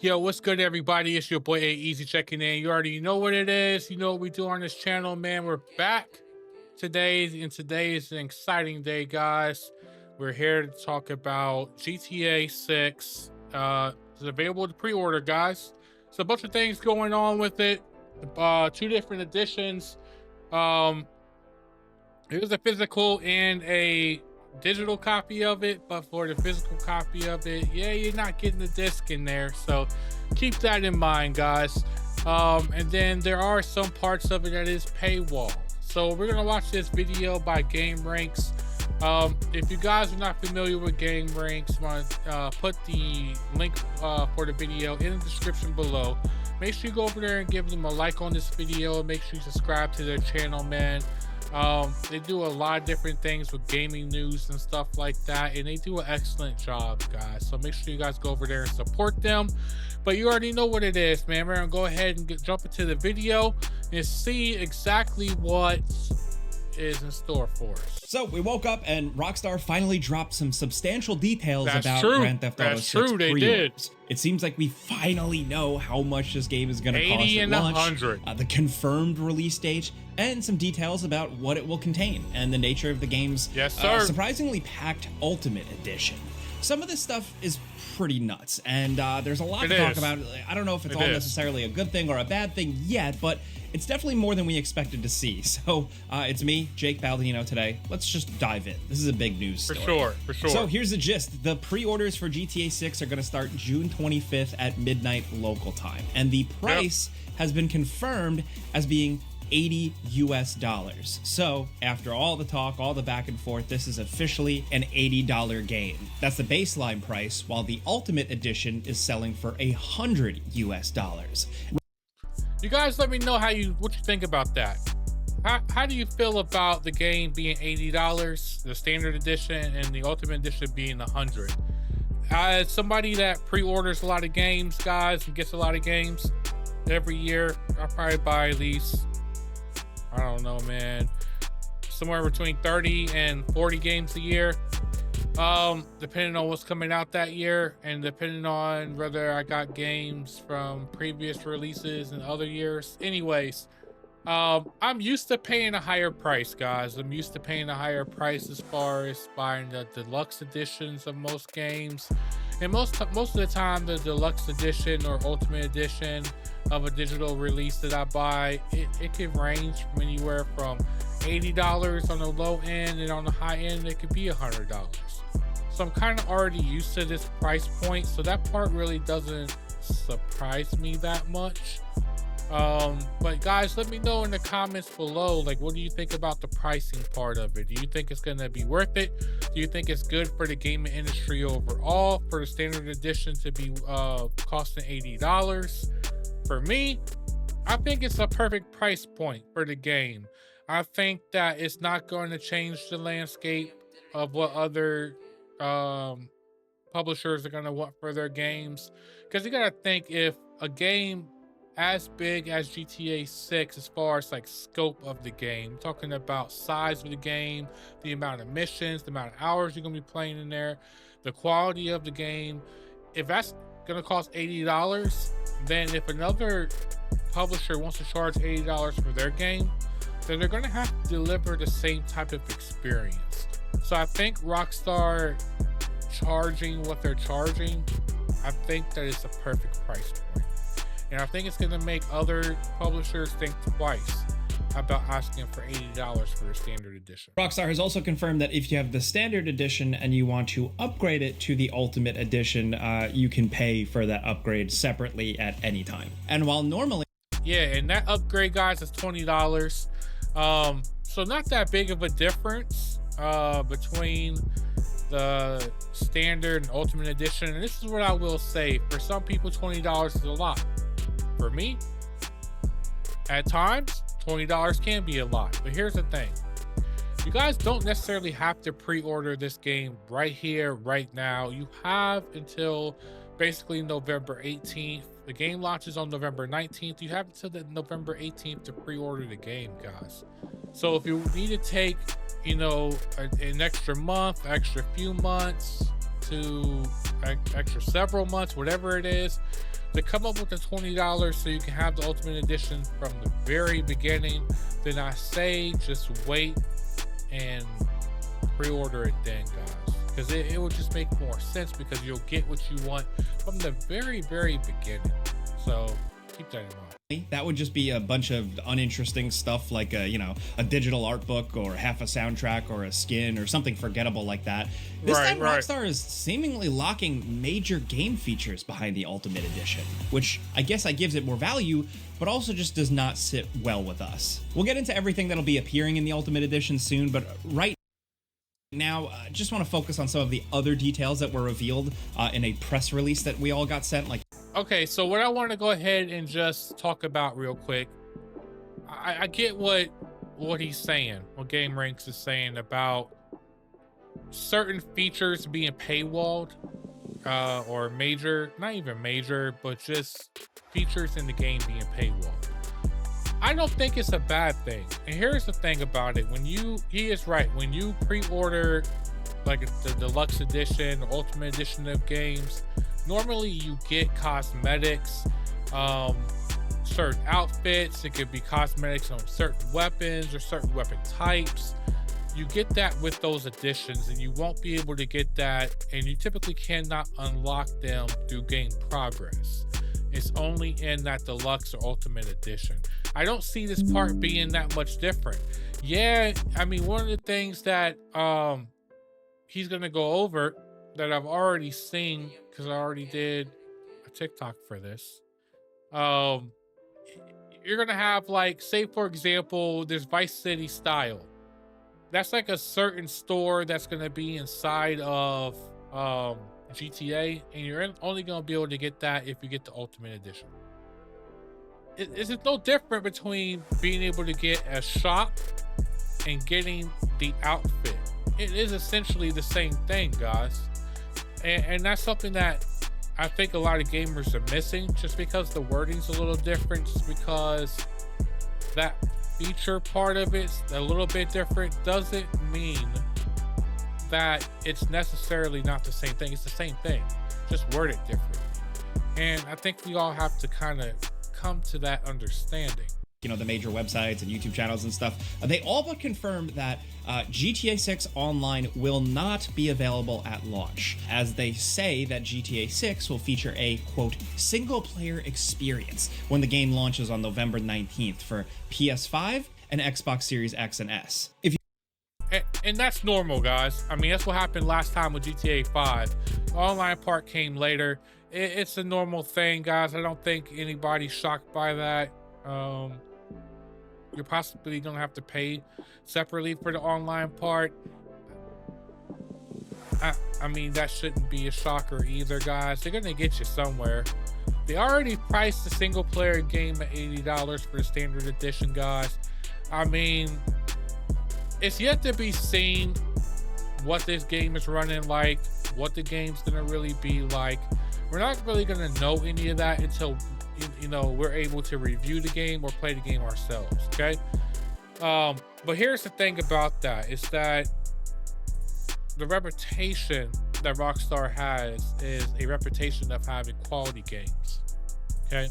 Yo, what's good, everybody? It's your boy A-Eazy checking in. You already know what it is. You know what we do on this channel, man. We're back today, and today is an exciting day, guys. We're here to talk about GTA 6. It's available to pre-order, guys. So a bunch of things going on with it. Two different editions. Um, Here's a physical and a digital copy of it, but for the physical copy of it, yeah, you're not getting the disc in there, so keep that in mind, guys. And then there are some parts of it that is paywall, so we're gonna watch this video by Game Ranks. If you guys are not familiar with Game Ranks, put the link for the video in the description below. Make sure you go over there and give them a like on this video. Make sure you subscribe to their channel, man. They do a lot of different things with gaming news and stuff like that, and they do an excellent job, guys. So make sure you guys go over there and support them. But you already know what it is, man. We're gonna go ahead and jump into the video and see exactly what is in store for us. So we woke up and Rockstar finally dropped some substantial details That's about true. Grand Theft Auto That's 6 true, they pre-orders. It seems like we finally know how much this game is going to cost 80 at and launch, 100. The confirmed release date, and some details about what it will contain and the nature of the game's surprisingly packed Ultimate Edition. Some of this stuff is pretty nuts, and there's a lot to talk about. I don't know if it's all necessarily a good thing or a bad thing yet, but it's definitely more than we expected to see. So it's me, Jake Baldino, today. Let's just dive in. This is a big news story. For sure. So here's the gist. The pre-orders for GTA 6 are going to start June 25th at midnight local time, and the price has been confirmed as being $80 US. So after all the talk, all the back and forth, this is officially an $80 game. That's the baseline price, while the Ultimate Edition is selling for $100 US. You guys let me know what you think about that. How do you feel about the game being $80, the standard edition, and the Ultimate Edition being $100? As somebody that pre-orders a lot of games, guys, and gets a lot of games every year, I probably buy at least, I don't know, man, somewhere between 30 and 40 games a year, depending on what's coming out that year, and depending on whether I got games from previous releases and other years. Anyways, I'm used to paying a higher price, guys. I'm used to paying a higher price as far as buying the deluxe editions of most games, and most of the time the deluxe edition or ultimate edition of a digital release that I buy, it can range from anywhere from $80 on the low end, and on the high end it could be $100. So I'm kind of already used to this price point, so that part really doesn't surprise me that much. But guys, let me know in the comments below, like, what do you think about the pricing part of it? Do you think it's gonna be worth it? Do you think it's good for the gaming industry overall for the standard edition to be costing $80? For me, I think it's a perfect price point for the game. I think that it's not going to change the landscape of what other publishers are going to want for their games, because you got to think, if a game as big as GTA 6, as far as like scope of the game, talking about size of the game, the amount of missions, the amount of hours you're going to be playing in there, the quality of the game, if that's going to cost $80, then if another publisher wants to charge $80 for their game, then they're going to have to deliver the same type of experience. So I think Rockstar charging what they're charging, I think that it's a perfect price point. And I think it's going to make other publishers think twice about asking for $80 for the standard edition. Rockstar has also confirmed that if you have the standard edition and you want to upgrade it to the Ultimate Edition, you can pay for that upgrade separately at any time. And while normally... Yeah, and that upgrade, guys, is $20. So not that big of a difference between the standard and Ultimate Edition. And this is what I will say. For some people, $20 is a lot. For me, at times, $20 can be a lot. But here's the thing. You guys don't necessarily have to pre-order this game right here, right now. You have until basically November 18th. The game launches on November 19th. You have until the November 18th to pre-order the game, guys. So if you need to take, you know, an extra month, extra few months, to extra several months, whatever it is, to come up with the $20 so you can have the Ultimate Edition from the very beginning, then I say just wait and pre-order it then, guys, because it will just make more sense, because you'll get what you want from the very beginning. So keep that in mind. That would just be a bunch of uninteresting stuff, like a, you know, a digital art book or half a soundtrack or a skin or something forgettable like that. This time Rockstar is seemingly locking major game features behind the Ultimate Edition, which I guess gives it more value, but also just does not sit well with us. We'll get into everything that'll be appearing in the Ultimate Edition soon, but right now, just want to focus on some of the other details that were revealed in a press release that we all got sent. Okay, so what I want to go ahead and just talk about real quick, I get what he's saying, what GameRanks is saying about certain features being paywalled, or major, not even major, but just features in the game being paywalled. I don't think it's a bad thing. And here's the thing about it. He is right. When you pre-order like the deluxe edition, the ultimate edition of games, normally you get cosmetics, certain outfits. It could be cosmetics on certain weapons or certain weapon types. You get that with those editions, and you won't be able to get that, and you typically cannot unlock them through game progress. It's only in that deluxe or ultimate edition. I don't see this part being that much different. Yeah, I mean, one of the things that he's gonna go over that I've already seen, because I already did a TikTok for this. You're gonna have, like, say for example, there's Vice City Style. That's like a certain store that's gonna be inside of GTA, and you're only going to be able to get that if you get the Ultimate Edition. It's no different between being able to get a shop and getting the outfit. It is essentially the same thing, guys, and that's something that I think a lot of gamers are missing, just because the wording's a little different, just because that feature part of it's a little bit different doesn't mean that it's necessarily not the same thing. It's the same thing, just worded differently. And I think we all have to kind of come to that understanding. You know, the major websites and YouTube channels and stuff, they all but confirmed that GTA 6 Online will not be available at launch, as they say that GTA 6 will feature a, quote, single-player experience when the game launches on November 19th for PS5 and Xbox Series X and S. And that's normal, guys. I mean, that's what happened last time with GTA 5. The online part came later. It's a normal thing, guys. I don't think anybody's shocked by that. You're possibly gonna have to pay separately for the online part. I mean, that shouldn't be a shocker either, guys. They're gonna get you somewhere. They already priced the single player game at $80 for the standard edition, guys. I mean, it's yet to be seen what this game is running like, what the game's gonna really be like. We're not really gonna know any of that until, you know, we're able to review the game or play the game ourselves, okay? But here's the thing about that, is that the reputation that Rockstar has is a reputation of having quality games, okay?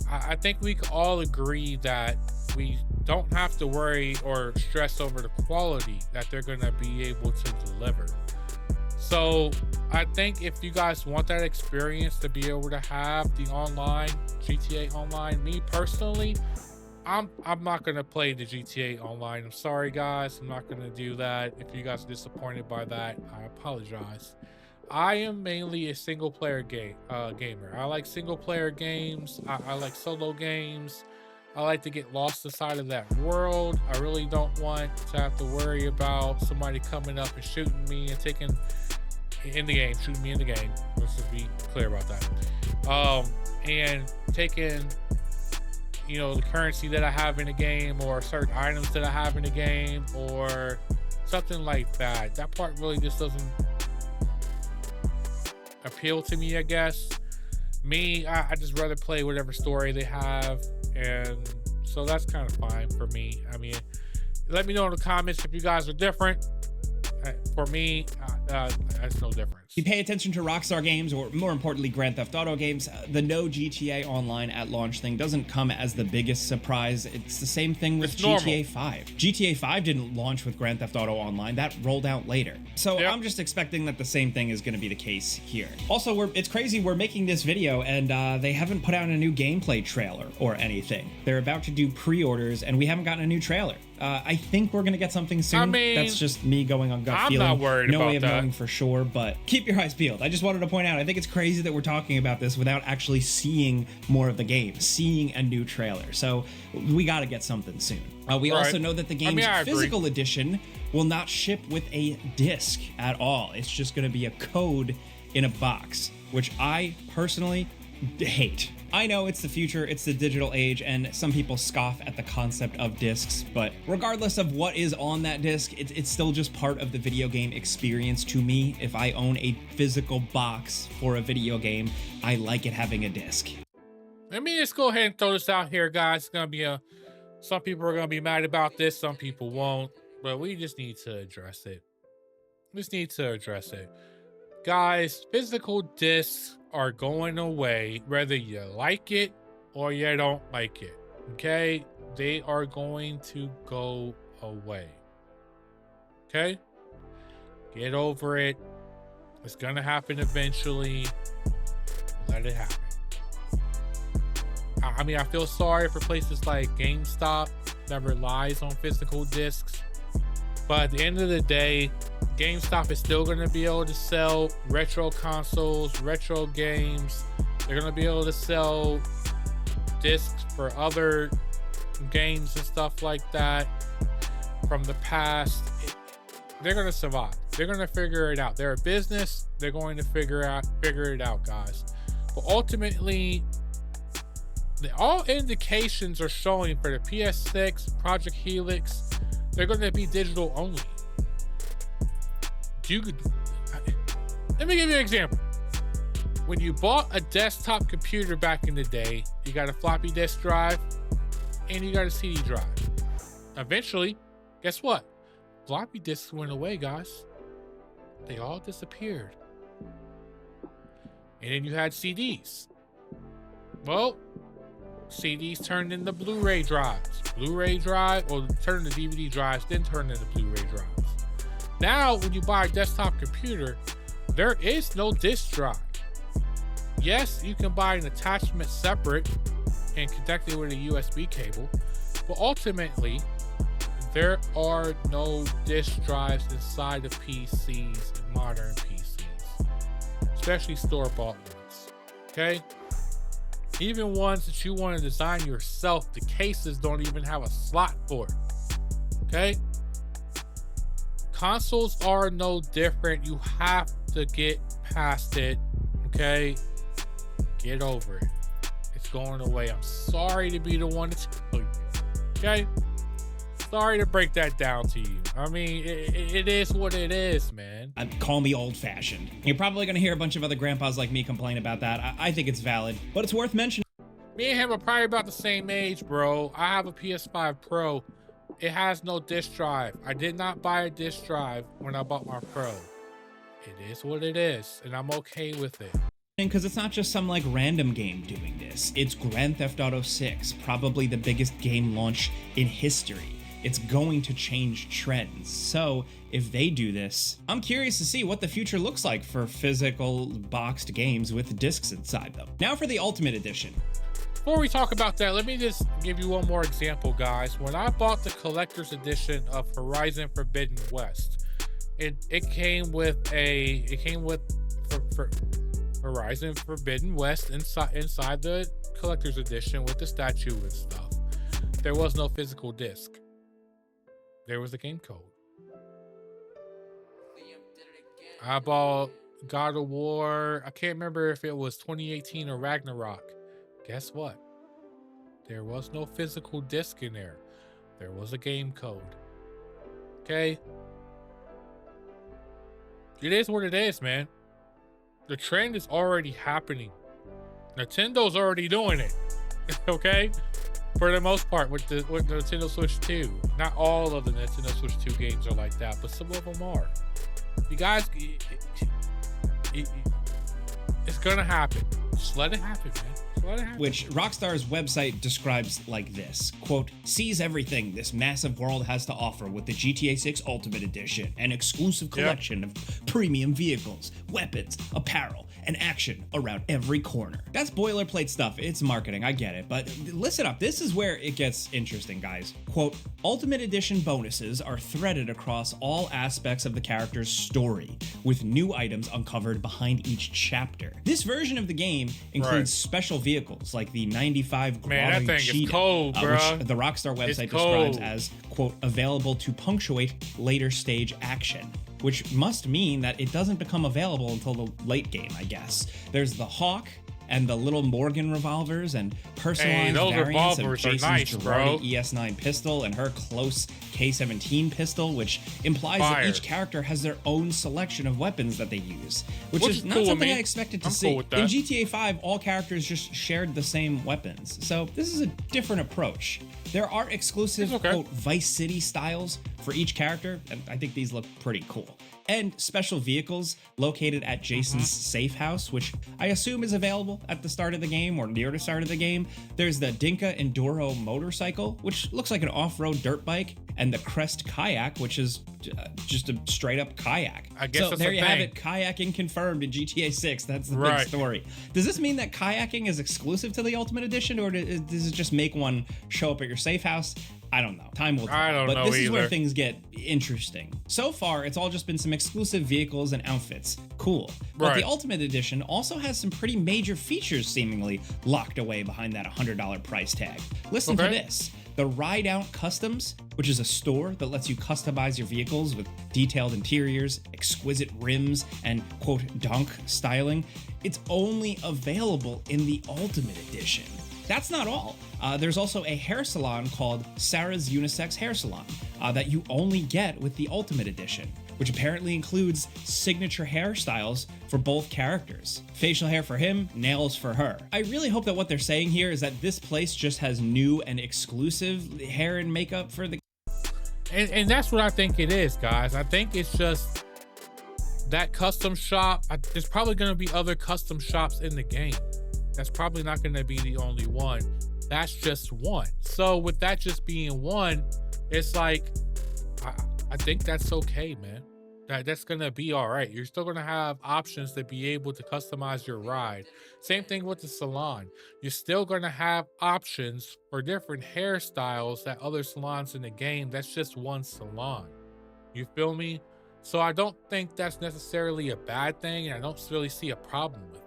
I think we can all agree that we don't have to worry or stress over the quality that they're going to be able to deliver. So I think if you guys want that experience to be able to have the online GTA Online, me personally, I'm not going to play the GTA Online. I'm sorry, guys. I'm not going to do that. If you guys are disappointed by that, I apologize. I am mainly a single player gamer. I like single player games. I like solo games. I like to get lost inside of that world. I really don't want to have to worry about somebody coming up and shooting me and taking in the game, shooting me in the game. Let's just be clear about that. And taking, you know, the currency that I have in the game, or certain items that I have in the game, or something like that. That part really just doesn't appeal to me, I guess. Me, I just rather play whatever story they have, and so that's kind of fine for me. I mean, let me know in the comments if you guys are different. For me, that's no difference. If you pay attention to Rockstar games, or more importantly Grand Theft Auto games, the no GTA Online at launch thing doesn't come as the biggest surprise. It's the same thing with GTA 5. GTA 5 didn't launch with Grand Theft Auto Online, that rolled out later. So I'm just expecting that the same thing is going to be the case here. Also, it's crazy, we're making this video and they haven't put out a new gameplay trailer or anything. They're about to do pre-orders and we haven't gotten a new trailer. I think we're gonna get something soon. I mean, that's just me going on gut feeling. I'm not worried about that. No way of knowing for sure, but keep your eyes peeled. I just wanted to point out, I think it's crazy that we're talking about this without actually seeing more of the game, seeing a new trailer. So we gotta get something soon. We also know that the game's physical edition will not ship with a disc at all. It's just gonna be a code in a box, which I personally hate. I know it's the future, it's the digital age, and some people scoff at the concept of discs, but regardless of what is on that disc, it's still just part of the video game experience to me. If I own a physical box for a video game, I like it having a disc. Let me just go ahead and throw this out here, guys. It's gonna be some people are gonna be mad about this, some people won't, but we just need to address it. Guys, physical discs are going away, whether you like it or you don't like it. Okay? They are going to go away. Okay? Get over it. It's gonna happen eventually. Let it happen. I mean, I feel sorry for places like GameStop that relies on physical discs. But at the end of the day, GameStop is still going to be able to sell retro consoles, retro games. They're going to be able to sell discs for other games and stuff like that from the past. They're going to survive. They're going to figure it out. They're a business. They're going to figure it out, guys. But ultimately, all indications are showing for the PS6, Project Helix, they're going to be digital only. Let me give you an example. When you bought a desktop computer back in the day, you got a floppy disk drive and you got a CD drive. Eventually, guess what? Floppy disks went away, guys. They all disappeared. And then you had CDs. Well, CDs turned into Blu-ray drives. Blu-ray drive, or turned into DVD drives, then turned into Blu-ray drives. Now, when you buy a desktop computer, there is no disk drive. Yes, you can buy an attachment separate and connect it with a USB cable, but ultimately, there are no disk drives inside of PCs and modern PCs, especially store-bought ones, okay? Even ones that you want to design yourself, the cases don't even have a slot for it, okay? Consoles are no different. You have to get past it, okay? Get over it. It's going away. I'm sorry to be the one to tell you, okay? Sorry to break that down to you. I mean, it is what it is, man. Call me old-fashioned. You're probably going to hear a bunch of other grandpas like me complain about that. I think it's valid, but it's worth mentioning. Me and him are probably about the same age, bro. I have a PS5 Pro. It has no disk drive. I did not buy a disk drive when I bought my Pro. It is what it is, and I'm okay with it. Because it's not just some like random game doing this. It's Grand Theft Auto 6, probably the biggest game launch in history. It's going to change trends. So if they do this, I'm curious to see what the future looks like for physical boxed games with discs inside them. Now for the Ultimate Edition. Before we talk about that, let me just give you one more example, guys. When I bought the collector's edition of Horizon Forbidden West, it came with Horizon Forbidden West inside the collector's edition with the statue and stuff. There was no physical disc. There was a game code. I bought God of War. I can't remember if it was 2018 or Ragnarok. Guess what? There was no physical disc in there. There was a game code. Okay? It is what it is, man. The trend is already happening. Nintendo's already doing it. Okay? For the most part, with the Nintendo Switch 2. Not all of the Nintendo Switch 2 games are like that, but some of them are. You guys, it's gonna happen. Just let it happen, man. Which Rockstar's website describes like this, quote, "Seize everything this massive world has to offer with the GTA 6 Ultimate Edition, an exclusive collection of premium vehicles, weapons, apparel, and action around every corner." That's boilerplate stuff. It's marketing. I get it. But listen up. This is where it gets interesting, guys. Quote, "Ultimate Edition bonuses are threaded across all aspects of the character's story, with new items uncovered behind each chapter. This version of the game includes special vehicles like the 95 Man, that thing Cheetah, is cold, bro. which the Rockstar website describes as, quote, "available to punctuate later stage action," which must mean that it doesn't become available until the late game, I guess. There's the Hawk and the little Morgan revolvers and personalized variants of Jason's Girardi ES9 pistol and her close K17 pistol, which implies that each character has their own selection of weapons that they use, which is not something I expected to see. In GTA 5, all characters just shared the same weapons, so this is a different approach. There are exclusive, quote, Vice City styles for each character, and I think these look pretty cool. And special vehicles located at Jason's safe house, which I assume is available at the start of the game or near the start of the game. There's the Dinka Enduro motorcycle, which looks like an off-road dirt bike, and the Crest kayak, which is just a straight-up kayak. I guess so there you have it, kayaking confirmed in GTA 6. That's the big story. Does this mean that kayaking is exclusive to the Ultimate Edition, or does it just make one show up at your safe house? I don't know. Time will tell. I don't know But this is either. where things get interesting. So far, it's all just been some exclusive vehicles and outfits. Cool. But the Ultimate Edition also has some pretty major features seemingly locked away behind that $100 price tag. Listen to this. The Ride Out Customs, which is a store that lets you customize your vehicles with detailed interiors, exquisite rims, and, quote, donk styling, it's only available in the Ultimate Edition. That's not all. There's also a hair salon called Sarah's Unisex Hair Salon that you only get with the Ultimate Edition, which apparently includes signature hairstyles for both characters. Facial hair for him, nails for her. I really hope that what they're saying here is that this place just has new and exclusive hair and makeup for the... And that's what I think it is, guys. I think it's just that custom shop. There's probably going to be other custom shops in the game. That's probably not going to be the only one. That's just one. So with that just being one, it's like, I think that's okay, man. That's going to be all right. You're still going to have options to be able to customize your ride. Same thing with the salon. You're still going to have options for different hairstyles at other salons in the game. That's just one salon. You feel me? So I don't think that's necessarily a bad thing, and I don't really see a problem with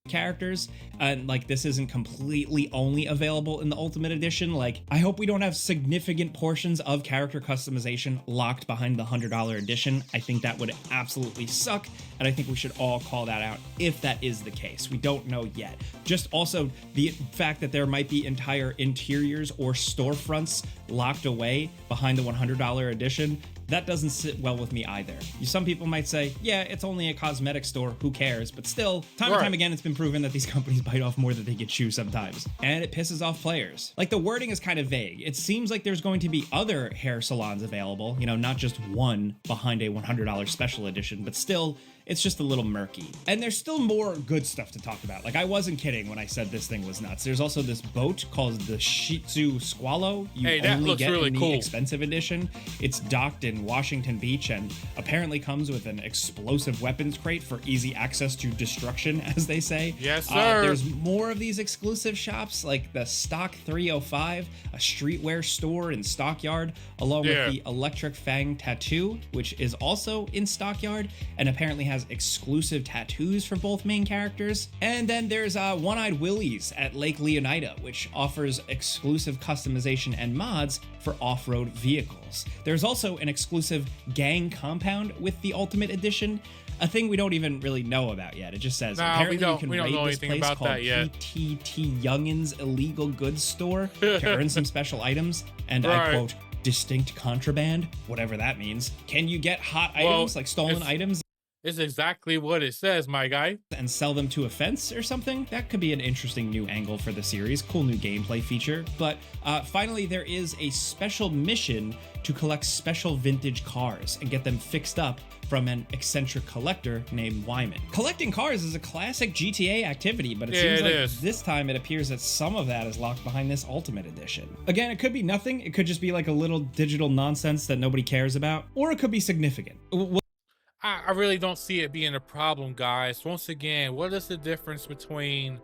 characters, and like this isn't completely only available in the Ultimate Edition. Like, I hope we don't have significant portions of character customization locked behind the $100 edition. I think that would absolutely suck, and I think we should all call that out if that is the case. We don't know yet. Just also the fact that there might be entire interiors or storefronts locked away behind the $100 edition, that doesn't sit well with me either. Some people might say, yeah, it's only a cosmetic store, who cares? But still, time and time again, it's been proven that these companies bite off more than they can chew sometimes. And it pisses off players. Like, the wording is kind of vague. It seems like there's going to be other hair salons available, you know, not just one behind a $100 special edition, but still, it's just a little murky. And there's still more good stuff to talk about. Like, I wasn't kidding when I said this thing was nuts. There's also this boat called the Shih Tzu Squallow. You only get in the expensive edition. It's docked in Washington Beach and apparently comes with an explosive weapons crate for easy access to destruction, as they say. Yes, sir. There's more of these exclusive shops, like the Stock 305, a streetwear store in Stockyard, along with the Electric Fang Tattoo, which is also in Stockyard and apparently has exclusive tattoos for both main characters. And then there's One-Eyed Willie's at Lake Leonida, which offers exclusive customization and mods for off-road vehicles. There's also an exclusive gang compound with the Ultimate Edition, a thing we don't even really know about yet. It just says apparently you can raid this place called PTT Youngin's Illegal Goods Store to earn some special items, and I quote, distinct contraband, whatever that means. Can you get hot items, like stolen items? It's exactly what it says, my guy. And sell them to a fence or something? That could be an interesting new angle for the series. Cool new gameplay feature. But finally, there is a special mission to collect special vintage cars and get them fixed up from an eccentric collector named Wyman. Collecting cars is a classic GTA activity, but it seems like this time it appears that some of that is locked behind this Ultimate Edition. Again, it could be nothing. It could just be like a little digital nonsense that nobody cares about, or it could be significant. I really don't see it being a problem, guys. Once again, what is the difference between,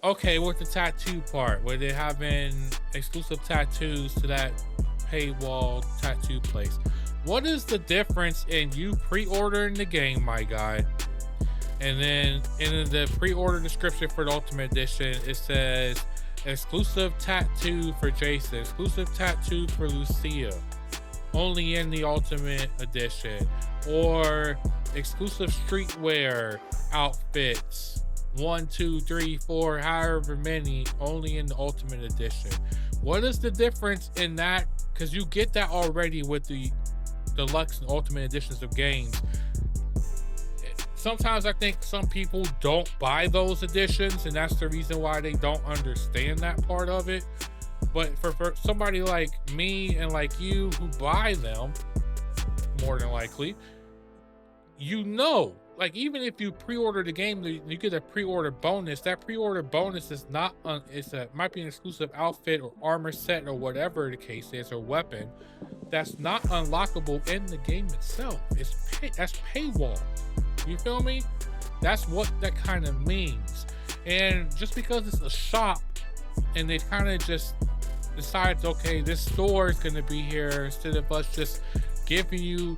okay, with the tattoo part, where they having exclusive tattoos to that paywall tattoo place? What is the difference in you pre-ordering the game, my guy, and then in the pre-order description for the Ultimate Edition, it says exclusive tattoo for Jason, exclusive tattoo for Lucia, only in the Ultimate Edition, or exclusive streetwear outfits, 1, 2, 3, 4, however many, only in the Ultimate Edition. What is the difference in that? Because you get that already with the deluxe and Ultimate Editions of games. Sometimes I think some people don't buy those editions, and that's the reason why they don't understand that part of it. But for somebody like me and like you who buy them, more than likely, you know, like even if you pre-order the game, you get a pre-order bonus. That pre-order bonus is not might be an exclusive outfit or armor set or whatever the case is, or weapon that's not unlockable in the game itself. That's paywall. You feel me? That's what that kind of means. And just because it's a shop and they kind of just decides, okay, this store is going to be here, instead of us just giving you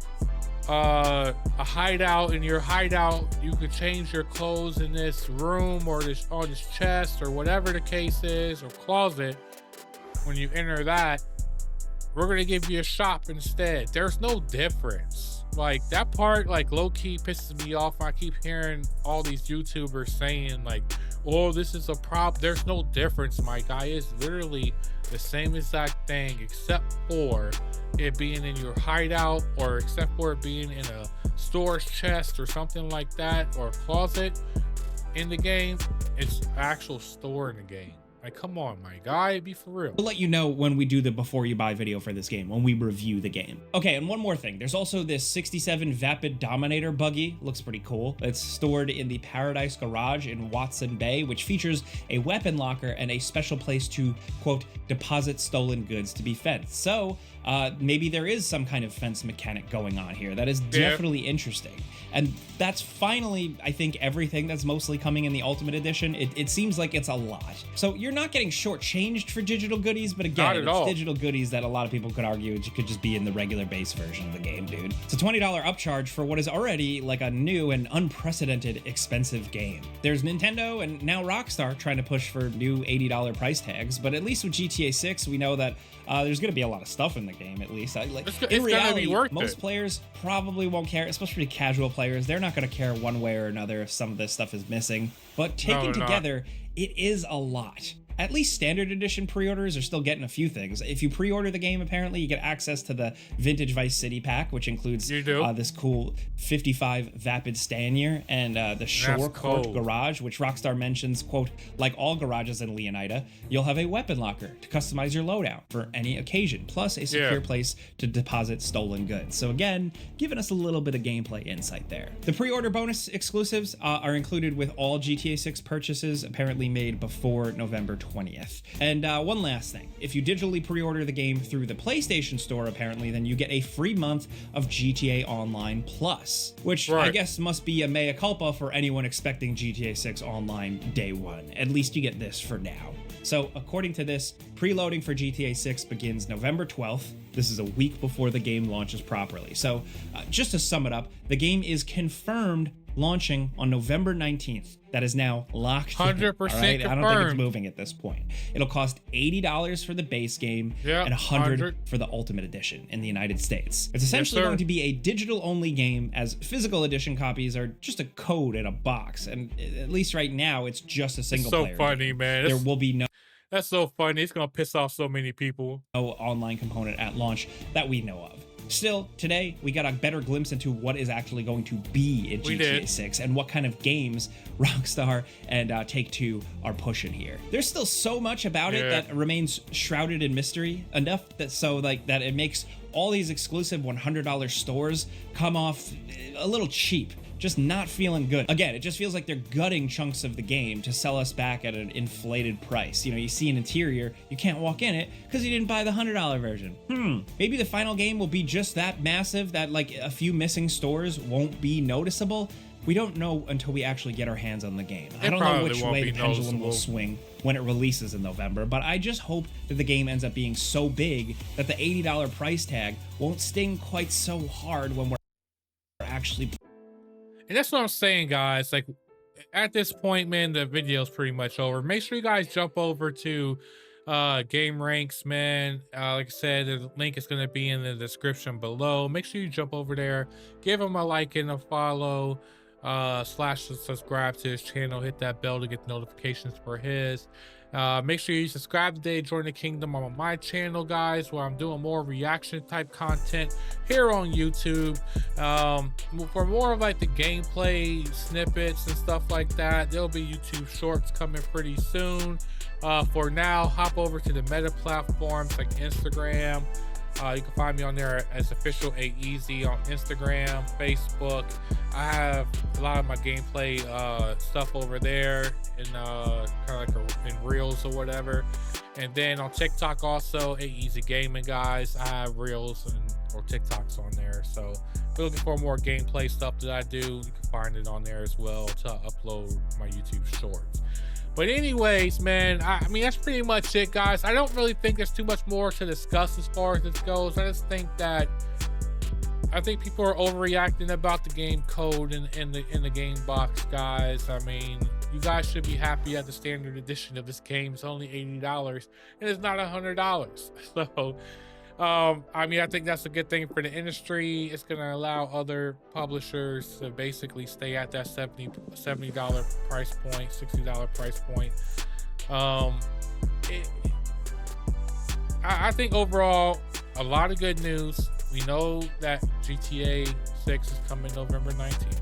a hideout. In your hideout, you could change your clothes in this room or this on this chest or whatever the case is, or closet. When you enter that, we're going to give you a shop instead. There's no difference. Like that part, like low-key pisses me off. I keep hearing all these YouTubers saying like, oh, this is a prop. There's no difference, my guy. It's literally the same exact thing, except for it being in your hideout, or except for it being in a storage chest or something like that, or a closet in the game. It's actual store in the game. Like, come on, my guy, be for real. We'll let you know when we do the before you buy video for this game, when we review the game. Okay, and one more thing. There's also this 67 Vapid Dominator buggy. Looks pretty cool. It's stored in the Paradise Garage in Watson Bay, which features a weapon locker and a special place to, quote, deposit stolen goods to be fenced. So maybe there is some kind of fence mechanic going on here. That is definitely interesting. And that's finally, I think, everything that's mostly coming in the Ultimate Edition. It seems like it's a lot. So you're not getting shortchanged for digital goodies, but again, it's digital goodies that a lot of people could argue it could just be in the regular base version of the game, dude. It's a $20 upcharge for what is already like a new and unprecedented expensive game. There's Nintendo and now Rockstar trying to push for new $80 price tags, but at least with GTA 6, we know that there's going to be a lot of stuff in the game, at least. In reality, most players probably won't care, especially casual players. They're not going to care one way or another if some of this stuff is missing. But taken together, it is a lot. At least standard edition pre-orders are still getting a few things. If you pre-order the game, apparently you get access to the Vintage Vice City pack, which includes this cool 55 Vapid Stanier and the Shore Court Garage, which Rockstar mentions, quote, like all garages in Leonida, you'll have a weapon locker to customize your loadout for any occasion, plus a secure place to deposit stolen goods. So again, giving us a little bit of gameplay insight there. The pre-order bonus exclusives are included with all GTA 6 purchases apparently made before November 20th. And one last thing, if you digitally pre-order the game through the PlayStation Store, apparently, then you get a free month of GTA Online Plus, which I guess must be a mea culpa for anyone expecting GTA 6 Online day one. At least you get this for now. So according to this, preloading for GTA 6 begins November 12th. This is a week before the game launches properly. So just to sum it up, the game is confirmed launching on November 19th. That is now locked 100% right? I don't think it's moving at this point. It'll cost $80 for the base game and $100 for the Ultimate Edition in the United States. It's essentially going to be a digital-only game, as physical edition copies are just a code in a box. And at least right now, it's just a single-player. So funny, man. There will be no... That's so funny. It's going to piss off so many people. No online component at launch that we know of. Still, today, we got a better glimpse into what is actually going to be in GTA 6 and what kind of games Rockstar and Take-Two are pushing here. There's still so much about it that remains shrouded in mystery, enough that that it makes all these exclusive $100 stores come off a little cheap. Just not feeling good. Again, it just feels like they're gutting chunks of the game to sell us back at an inflated price. You know, you see an interior, you can't walk in it because you didn't buy the $100 version. Maybe the final game will be just that massive that like a few missing stores won't be noticeable. We don't know until we actually get our hands on the game. I don't know which way the pendulum will swing when it releases in November, but I just hope that the game ends up being so big that the $80 price tag won't sting quite so hard when we're actually... And that's what I'm saying, guys. Like, at this point, man, the video's pretty much over. Make sure you guys jump over to Game Ranks, man. Like I said, the link is going to be in the description below. Make sure you jump over there, give him a like and a follow, / subscribe to his channel, hit that bell to get notifications for his. Make sure you subscribe today, join the kingdom on my channel, guys, where I'm doing more reaction type content here on YouTube. For more of like the gameplay snippets and stuff like that, there'll be YouTube shorts coming pretty soon. For now, hop over to the meta platforms like Instagram. You can find me on there as official A-Eazy on Instagram, Facebook. I have a lot of my gameplay stuff over there in kind of like in reels or whatever. And then on TikTok also, A-Eazy Gaming, guys. I have reels or TikToks on there. So if you're looking for more gameplay stuff that I do, you can find it on there as well to upload my YouTube shorts. But anyways, man, I mean, that's pretty much it, guys. I don't really think there's too much more to discuss as far as this goes. I just think that people are overreacting about the game code in the game box, guys. I mean, you guys should be happy at the standard edition of this game. It's only $80 and it's not $100. So I mean, I think that's a good thing for the industry. It's going to allow other publishers to basically stay at that $70 price point, $60 price point. I think overall, a lot of good news. We know that GTA 6 is coming November 19th.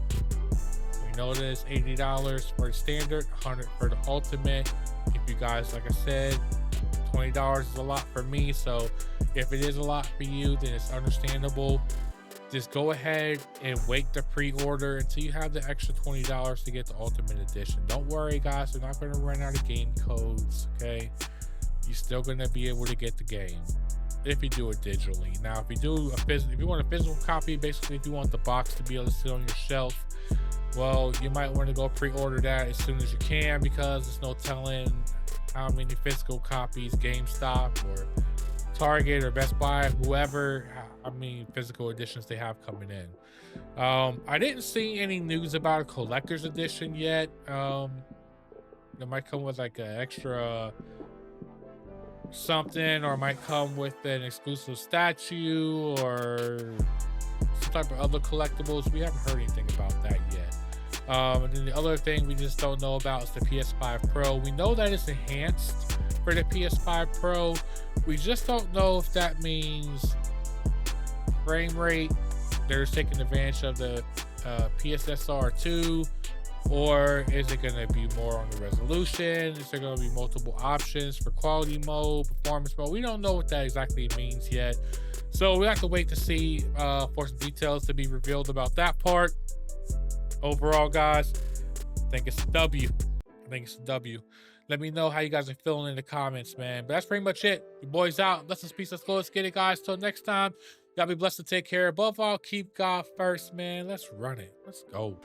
We know that it's $80 for the standard, $100 for the ultimate. If you guys, like I said, $20 is a lot for me, so if it is a lot for you, then it's understandable. Just go ahead and wait to pre-order until you have the extra $20 to get the ultimate edition. Don't worry, guys, they're not going to run out of game codes. Okay, you're still going to be able to get the game if you do it digitally. Now, if you want a physical copy, basically if you want the box to be able to sit on your shelf, well, you might want to go pre-order that as soon as you can, because there's no telling how many physical copies GameStop or Target or Best Buy, whoever, how many physical editions they have coming in. I didn't see any news about a collector's edition yet. It might come with like an extra something, or it might come with an exclusive statue or some type of other collectibles. We haven't heard anything about that yet. And then the other thing we just don't know about is the PS5 Pro. We know that it's enhanced for the PS5 Pro. We just don't know if that means frame rate, they're taking advantage of the PSSR 2, or is it going to be more on the resolution? Is there going to be multiple options for quality mode, performance mode? We don't know what that exactly means yet, so we have to wait to see for some details to be revealed about that part. Overall, guys, I think it's a W. Let me know how you guys are feeling in the comments, man. But that's pretty much it. Your boy's out. Let's peace. Let's go. Let's get it, guys. Till next time, y'all be blessed to take care. Above all, keep God first, man. Let's run it. Let's go.